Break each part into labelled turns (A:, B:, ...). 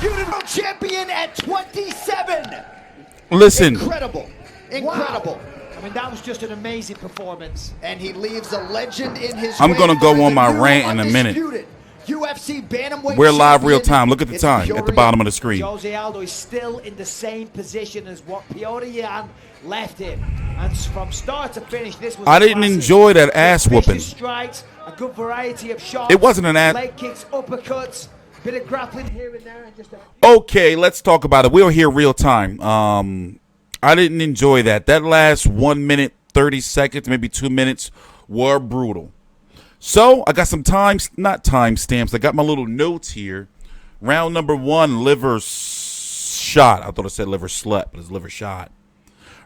A: undisputed world champion at 27.
B: Listen.
A: Incredible. Incredible.
C: Wow. I mean, that was just an amazing performance.
A: And he leaves a legend in his
B: I'm going to go on my rant in a minute.
A: UFC bantamweight
B: We're live real time. Look at the time at the bottom of the screen.
C: Jose Aldo is still in the same position as what Petr Yan left him. And from start to finish, this was
B: I didn't enjoy that ass whooping.
C: Strikes, a good variety of shots.
B: It wasn't an ass.
C: Leg kicks, uppercuts, bit of grappling here and there. And just
B: okay, let's talk about it. We're here real time. I didn't enjoy that. That last 1 minute, 30 seconds, maybe 2 minutes were brutal. So I got some not time stamps. I got my little notes here. Round number 1, liver shot. I thought it said liver slut, but it's liver shot.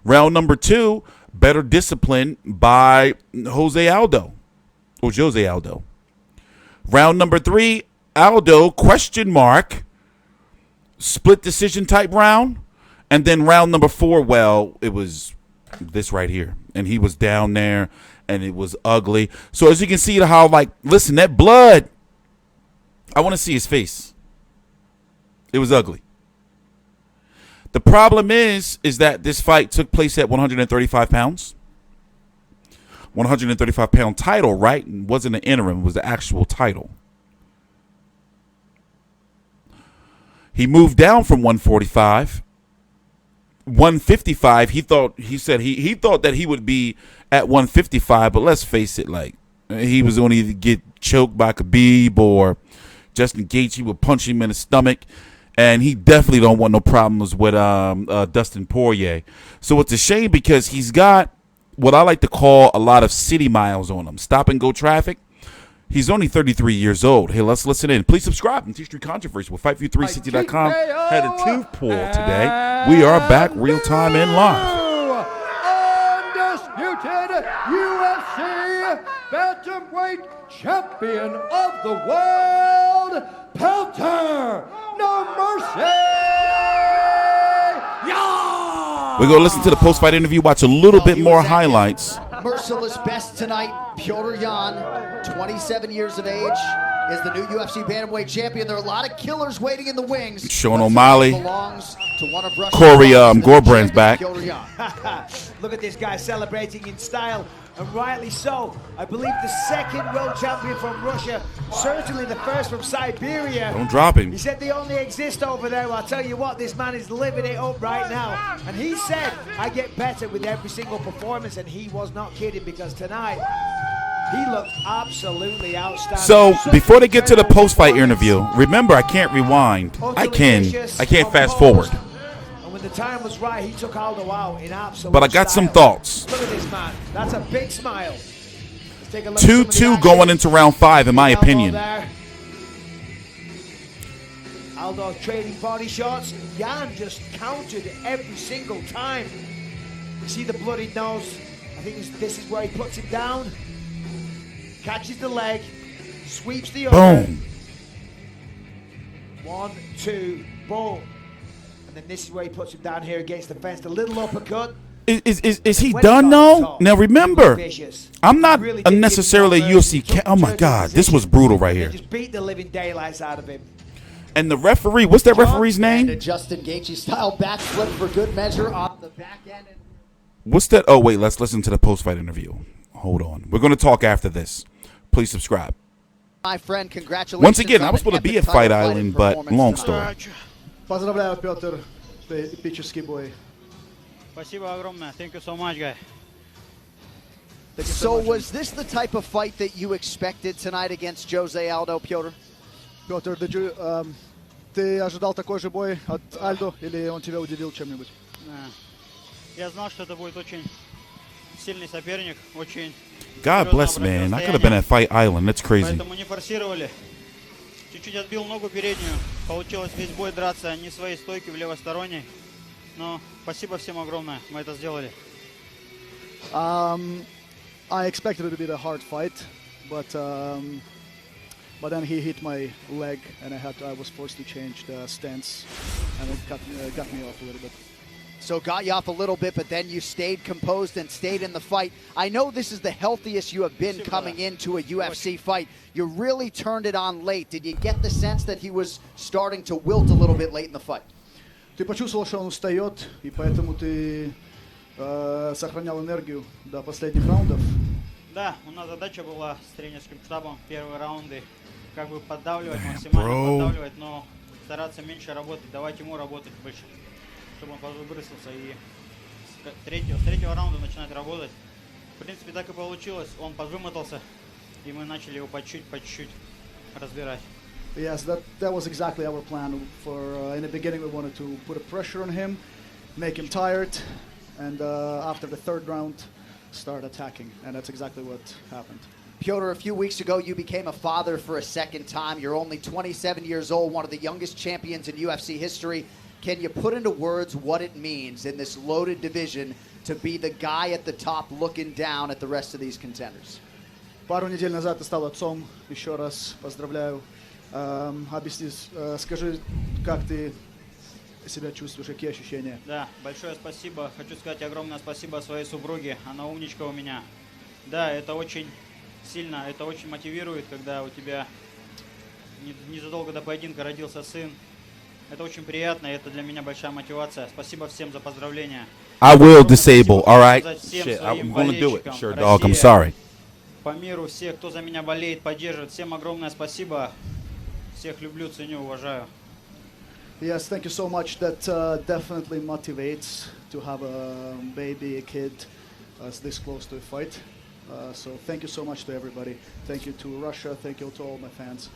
B: Round number 2, better discipline by Jose Aldo. Round number 3, Aldo, question mark, split decision type round. And then round number 4, well, it was this right here. And he was down there, and it was ugly. So as you can see how, like, listen, that blood, I want to see his face. It was ugly. The problem is that this fight took place at 135 pounds. 135-pound title, right? It wasn't an interim. It was the actual title. He moved down from 145. 155, he thought that he would be at 155, but let's face it, like, he was going to either get choked by Khabib or Justin Gaethje would punch him in the stomach, and he definitely don't want no problems with Dustin Poirier. So it's a shame because he's got what I like to call a lot of city miles on him, stop and go traffic. He's only 33 years old. Hey, let's listen in. Please subscribe to TstreeT Controversy with FightView360.com. Had a tooth pulled today. We are back real time and live.
D: Undisputed UFC bantamweight champion of the world, Petr, no mercy.
B: We're going to listen to the post-fight interview, watch a little bit more highlights.
A: Merciless best tonight. Petr Yan, 27 years of age, is the new UFC bantamweight champion. There are a lot of killers waiting in the wings.
B: Sean O'Malley,
A: Corey
B: Gorbrand's back.
C: Look at this guy celebrating in style, and rightly so. I believe the second world champion from Russia, certainly the first from Siberia.
B: Don't drop him.
C: He said they only exist over there. Well, I'll tell you what, this man is living it up right now. And he said, I get better with every single performance, and he was not kidding, because tonight, he looked absolutely outstanding.
B: So before they get to the post-fight interview, remember I can't rewind. I can't fast forward.
C: And when the time was right, he took Aldo out in absolute
B: But I got some thoughts.
C: Look at this man. That's a big smile. Let's take a look
B: 2-2 going into round 5, in my opinion.
C: Aldo trading body shots. Yan just countered every single time. You see the bloody nose. I think this is where he puts him down. Catches the leg, sweeps the other.
B: Boom.
C: 1, 2, boom. And then this is where he puts him down here against the fence. The little uppercut.
B: Is he done though? Now remember, I'm not necessarily a UFC. Oh my God, this was brutal right here.
C: Just beat the living daylights out of him.
B: And the referee, what's that referee's name?
A: And a Justin Gaethje style backflip for good measure on the back end.
B: What's that? Oh wait, let's listen to the post-fight interview. Hold on, we're going to talk after this. Please subscribe.
A: My friend, congratulations.
B: Once again, I was supposed to be at Fight Island, but long story.
D: Поздравляю, Petr, the эпический бой.
E: Спасибо огромное. Thank you so much, guy.
A: So was this the type of fight that you expected tonight against Jose Aldo, Petr?
D: Petr, ты ожидал такой же бой от Альдо, или он тебя удивил чем-нибудь?
E: Я знал, что это будет очень сильный соперник, очень.
B: God bless, man. I could have been at Fight Island. That's crazy.
E: Поэтому не форсировали. Чуть-чуть отбил ногу переднюю. Получилось весь бой драться не своей стойки в левосторонней. Но спасибо всем огромное. Мы это сделали.
D: I expected it to be a hard fight, but then he hit my leg, and I was forced to change the stance, and it got me off a little bit.
A: So got you off a little bit, but then you stayed composed and stayed in the fight. I know this is the healthiest you have been coming into a UFC fight. You really turned it on late. Did you get the sense that he was starting to wilt a little bit late in the fight?
D: Ты почувствовал, что он устает, и поэтому ты сохранял энергию до последних раундов?
E: Да, у нас задача была с тренерским штабом первые раунды как бы поддавливать, максимально поддавливать, но стараться меньше работать, давать ему работать больше, чтобы он подвыбросился и с третьего раунда начинать работать. В принципе, так и получилось. Он подвымотался, и мы начали его по чуть-чуть разбирать.
D: Yes, that was exactly our plan. In the beginning, we wanted to put a pressure on him, make him tired, and after the third round, start attacking. And that's exactly what happened.
A: Petr, a few weeks ago, you became a father for a second time. You're only 27 years old, one of the youngest champions in UFC history. Can you put into words what it means in this loaded division to be the guy at the top looking down at the rest of these contenders?
D: Пару недель назад ты стал отцом. Еще раз поздравляю. Объясни, скажи, как ты себя чувствуешь, какие ощущения?
E: Да, большое спасибо. Хочу сказать огромное спасибо своей супруге. Она умничка у меня. Да, это очень сильно, это очень мотивирует, когда у тебя незадолго до поединка родился сын. Это очень приятно, и это для меня большая мотивация. Спасибо всем за поздравления.
B: I will disable, all right? Shit, I'm going to do it. Sure, dog, I'm sorry.
E: По миру, все, кто за меня болеет, поддерживает, всем огромное спасибо. Всех люблю, ценю, уважаю.
D: Yes, thank you so much. That definitely motivates to have a baby, a kid, this close to a fight. So thank you so much to everybody. Thank you to Russia. Thank you to all my fans.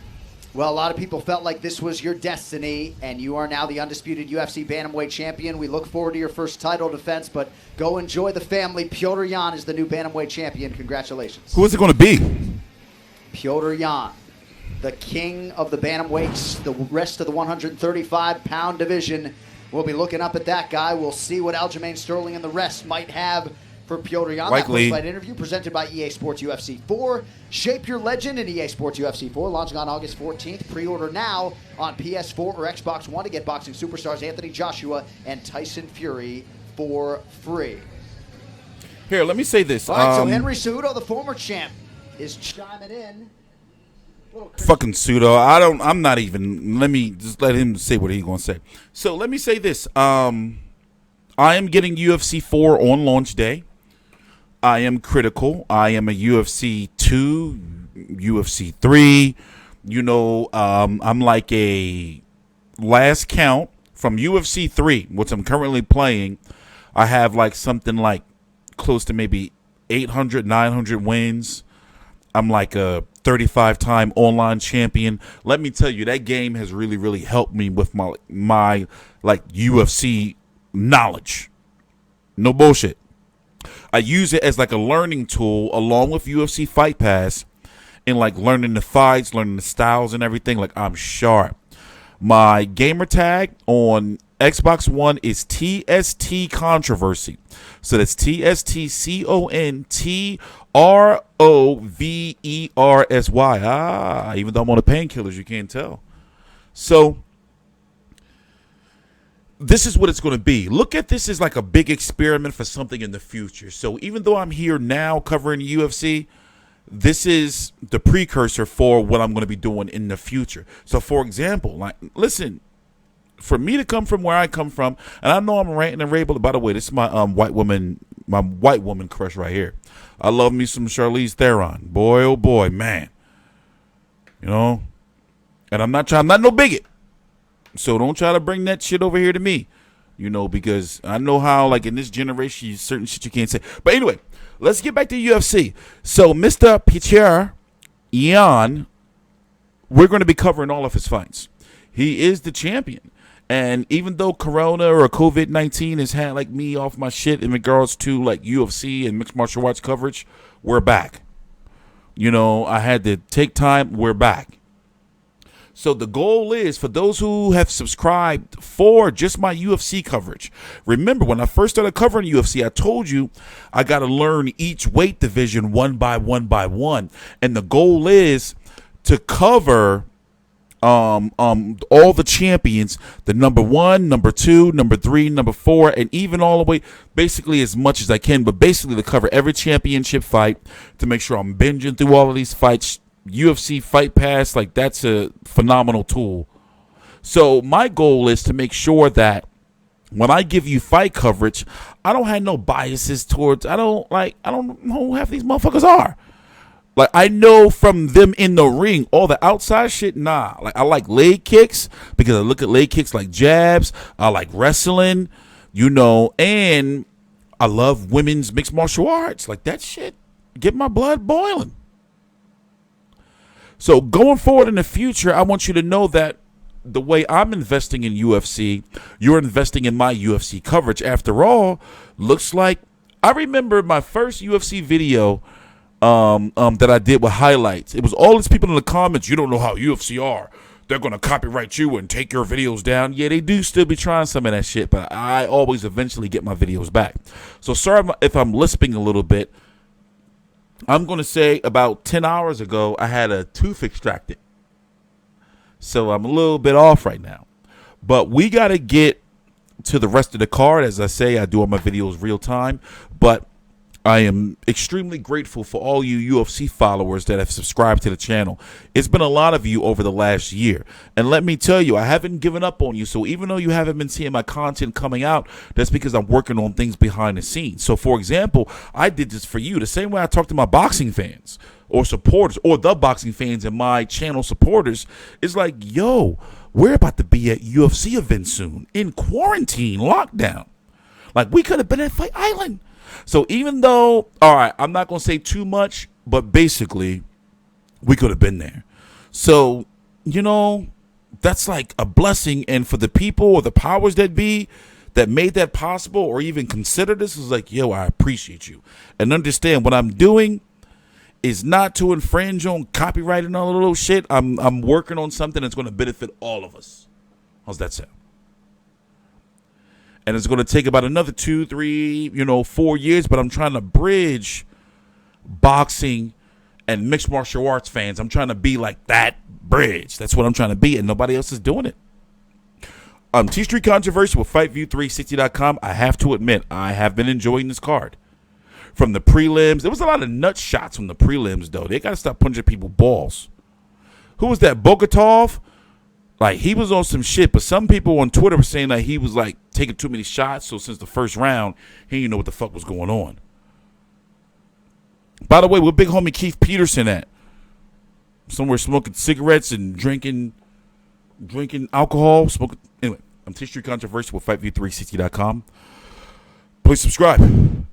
A: Well, a lot of people felt like this was your destiny, and you are now the undisputed UFC Bantamweight champion. We look forward to your first title defense, but go enjoy the family. Petr Yan is the new Bantamweight champion. Congratulations.
B: Who is it going to be?
A: Petr Yan, the king of the Bantamweights, the rest of the 135-pound division. We'll be looking up at that guy. We'll see what Aljamain Sterling and the rest might have for Petr Yan. That post-fight interview presented by EA Sports UFC 4. Shape your legend in EA Sports UFC 4, launching on August 14th. Pre-order now on PS4 or Xbox One to get boxing superstars Anthony Joshua and Tyson Fury for free.
B: Here, let me say this.
A: All right, so Henry Cejudo, the former champ, is chiming in.
B: Fucking pseudo. I'm not even. Let me just let him say what he's gonna say. So let me say this. I am getting UFC 4 on launch day. I am critical. I am a UFC 2, UFC 3. You know, I'm like a last count from UFC 3, which I'm currently playing. I have like something like close to maybe 800, 900 wins. I'm like a 35-time online champion. Let me tell you, that game has really, really helped me with my like UFC knowledge. No bullshit. I use it as like a learning tool along with UFC Fight Pass and like learning the fights, learning the styles and everything. Like, I'm sharp. My gamer tag on Xbox One is TST Controversy. So that's TSTCONTROVERSY. Even though I'm on the painkillers, you can't tell. So this is what it's going to be. Look at this as like a big experiment for something in the future. So even though I'm here now covering UFC, this is the precursor for what I'm going to be doing in the future. So for example, like, listen, for me to come from where I come from, and I know I'm ranting and raving. By the way, this is my white woman crush right here. I love me some Charlize Theron. Boy, oh boy, man. You know, and I'm not no bigot. So don't try to bring that shit over here to me, you know, because I know how, like, in this generation, certain shit you can't say. But anyway, let's get back to UFC. So Mr. Petr Yan, we're going to be covering all of his fights. He is the champion. And even though Corona or COVID-19 has had, like, me off my shit in regards to, like, UFC and mixed martial arts coverage, we're back. You know, I had to take time. We're back. So the goal is for those who have subscribed for just my UFC coverage. Remember, when I first started covering UFC, I told you I got to learn each weight division one by one by one. And the goal is to cover all the champions, the number 1, number 2, number 3, number 4, and even all the way, basically as much as I can, but basically to cover every championship fight, to make sure I'm binging through all of these fights. UFC Fight Pass, like, that's a phenomenal tool. So my goal is to make sure that when I give you fight coverage, I don't have no biases towards, I don't know who half these motherfuckers are. Like, I know from them in the ring, all the outside shit, nah. Like, I like leg kicks because I look at leg kicks like jabs. I like wrestling, and I love women's mixed martial arts. Like, that shit get my blood boiling. So going forward in the future, I want you to know that the way I'm investing in UFC, you're investing in my UFC coverage. After all, looks like, I remember my first UFC video that I did with highlights. It was all these people in the comments, you don't know how UFC are. They're going to copyright you and take your videos down. Yeah, they do still be trying some of that shit, but I always eventually get my videos back. So sorry if I'm lisping a little bit. I'm going to say about 10 hours ago, I had a tooth extracted. So I'm a little bit off right now. But we got to get to the rest of the card. As I say, I do all my videos real time. But I am extremely grateful for all you UFC followers that have subscribed to the channel. It's been a lot of you over the last year. And let me tell you, I haven't given up on you. So even though you haven't been seeing my content coming out, that's because I'm working on things behind the scenes. So, for example, I did this for you the same way I talk to my boxing fans or supporters or the boxing fans and my channel supporters. It's like, yo, we're about to be at UFC events soon in quarantine, lockdown. Like, we could have been at Fight Island. So even though, all right, I'm not going to say too much, but basically we could have been there. So, that's like a blessing. And for the people or the powers that be that made that possible or even consider this, is like, yo, I appreciate you. And understand what I'm doing is not to infringe on copyright and all the little shit. I'm working on something that's going to benefit all of us. How's that sound? And it's going to take about another 2, 3, 4 years. But I'm trying to bridge boxing and mixed martial arts fans. I'm trying to be like that bridge. That's what I'm trying to be. And nobody else is doing it. TstreeT Controversy with FightView360.com. I have to admit, I have been enjoying this card. From the prelims. There was a lot of nut shots from the prelims, though. They got to stop punching people balls. Who was that? Bogatov? Like, he was on some shit, but some people on Twitter were saying that he was, like, taking too many shots, so since the first round, he didn't know what the fuck was going on. By the way, where big homie Keith Peterson at? Somewhere smoking cigarettes and drinking alcohol. Anyway, I'm TstreeT Controversy with FightView360.com. Please subscribe.